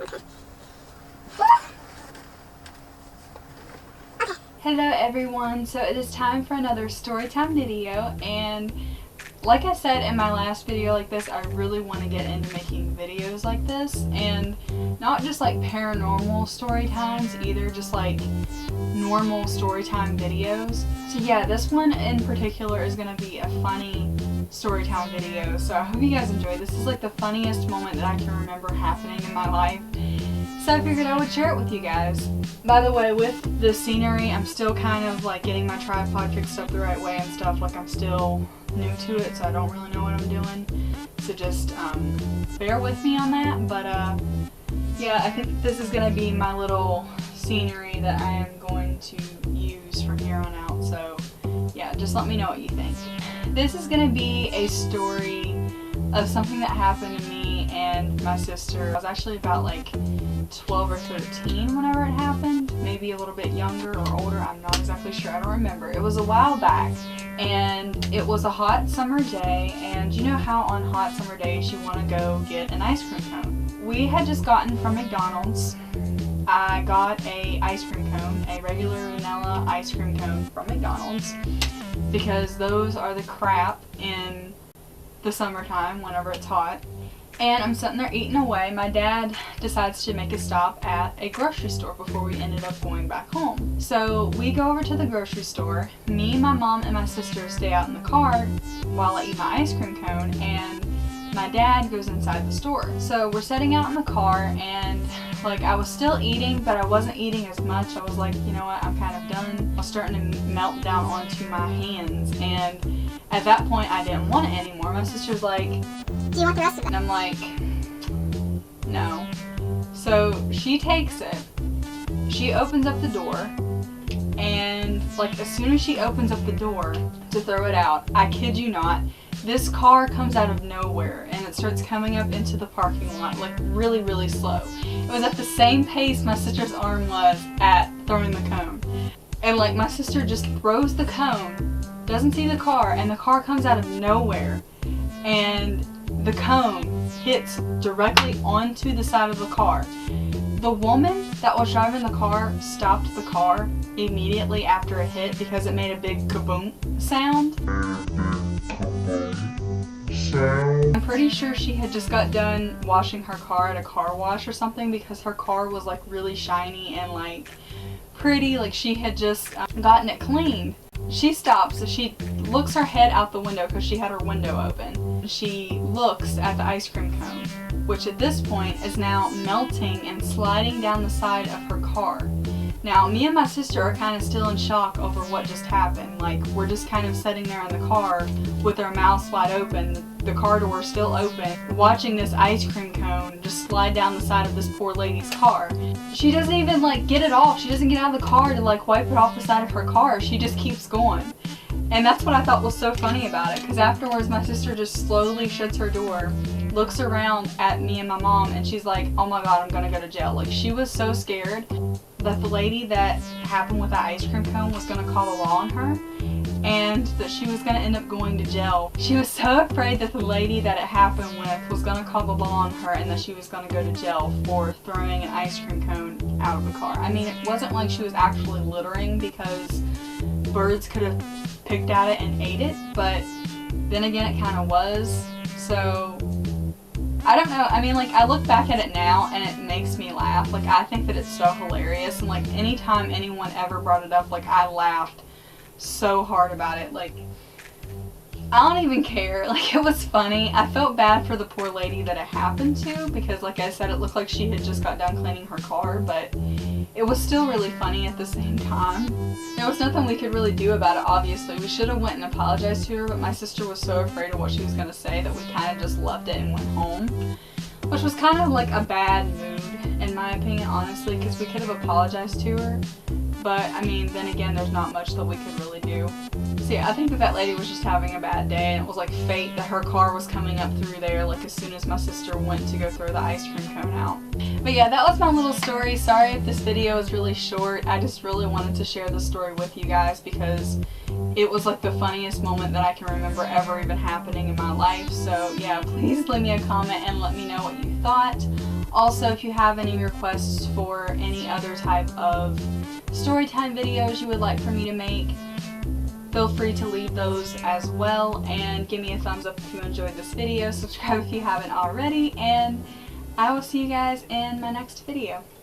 Okay. Hello everyone, so it is time for another Storytime video, and like I said in my last video like this, I really want to get into making videos like this, and not just like paranormal story times either, just like normal storytime videos. So yeah, this one in particular is going to be a funny storytime video, so I hope you guys enjoy. This is like the funniest moment that I can remember happening in my life, so I figured I would share it with you guys. By the way, with the scenery, I'm still kind of like getting my tripod fixed up the right way and stuff. Like, I'm still new to it, so I don't really know what I'm doing. So just bear with me on that. But yeah, I think this is going to be my little scenery that I am going to use from here on out. So yeah, just let me know what you think. This is going to be a story of something that happened to me and my sister. I was actually about like 12 or 13 whenever it happened, maybe a little bit younger or older, I'm not exactly sure, I don't remember. It was a while back, and it was a hot summer day, and you know how on hot summer days you want to go get an ice cream cone. We had just gotten from McDonald's. I got a ice cream cone, a regular vanilla ice cream cone from McDonald's, because those are the crap in the summertime whenever it's hot. And I'm sitting there eating away. My dad decides to make a stop at a grocery store before we ended up going back home. So we go over to the grocery store. Me, my mom, and my sister stay out in the car while I eat my ice cream cone, and my dad goes inside the store. So we're sitting out in the car, and like, I was still eating, but I wasn't eating as much. I was like, you know what, I'm kind of done. I was starting to melt down onto my hands, and at that point I didn't want it anymore. My sister's like, do you want the rest of it? And I'm like, no. So she takes it, she opens up the door, and like, as soon as she opens up the door to throw it out, I kid you not, this car comes out of nowhere and it starts coming up into the parking lot, like really, really slow. It was at the same pace my sister's arm was at throwing the cone. And like, my sister just throws the cone, doesn't see the car, and the car comes out of nowhere. And the cone hits directly onto the side of the car. The woman that was driving the car stopped the car immediately after it hit because it made a big kaboom sound. I'm pretty sure she had just got done washing her car at a car wash or something, because her car was like really shiny and like pretty, like she had just gotten it cleaned. She stops, so she looks her head out the window because she had her window open. She looks at the ice cream cone, which at this point is now melting and sliding down the side of her car. Now, me and my sister are kind of still in shock over what just happened. Like, we're just kind of sitting there in the car with our mouths wide open, the car door still open, watching this ice cream cone just slide down the side of this poor lady's car. She doesn't even like get it off. She doesn't get out of the car to like wipe it off the side of her car. She just keeps going. And that's what I thought was so funny about it, because afterwards my sister just slowly shuts her door, looks around at me and my mom, and she's like, oh my god, I'm gonna go to jail. Like, she was so scared that the lady that happened with the ice cream cone was gonna call the law on her, and that she was gonna end up going to jail. She was so afraid that the lady that it happened with was gonna call the law on her, and that she was gonna go to jail for throwing an ice cream cone out of the car. I mean, it wasn't like she was actually littering, because birds could have picked at it and ate it, but then again, it kind of was. So I don't know. I mean, like, I look back at it now and it makes me laugh. Like, I think that it's so hilarious, and like, anytime anyone ever brought it up, like, I laughed so hard about it. Like, I don't even care. Like, it was funny. I felt bad for the poor lady that it happened to, because like I said, it looked like she had just got done cleaning her car, but it was still really funny at the same time. There was nothing we could really do about it, obviously. We should have went and apologized to her, but my sister was so afraid of what she was going to say that we kind of just left it and went home. Which was kind of like a bad mood, in my opinion, honestly, because we could have apologized to her. But, I mean, then again, there's not much that we could really do. So yeah, I think that that lady was just having a bad day, and it was like fate that her car was coming up through there, like, as soon as my sister went to go throw the ice cream cone out. But yeah, that was my little story. Sorry if this video is really short. I just really wanted to share this story with you guys, because it was like the funniest moment that I can remember ever even happening in my life. So yeah, please leave me a comment and let me know what you thought. Also, if you have any requests for any other type of storytime videos you would like for me to make, feel free to leave those as well, and give me a thumbs up if you enjoyed this video, subscribe if you haven't already, and I will see you guys in my next video.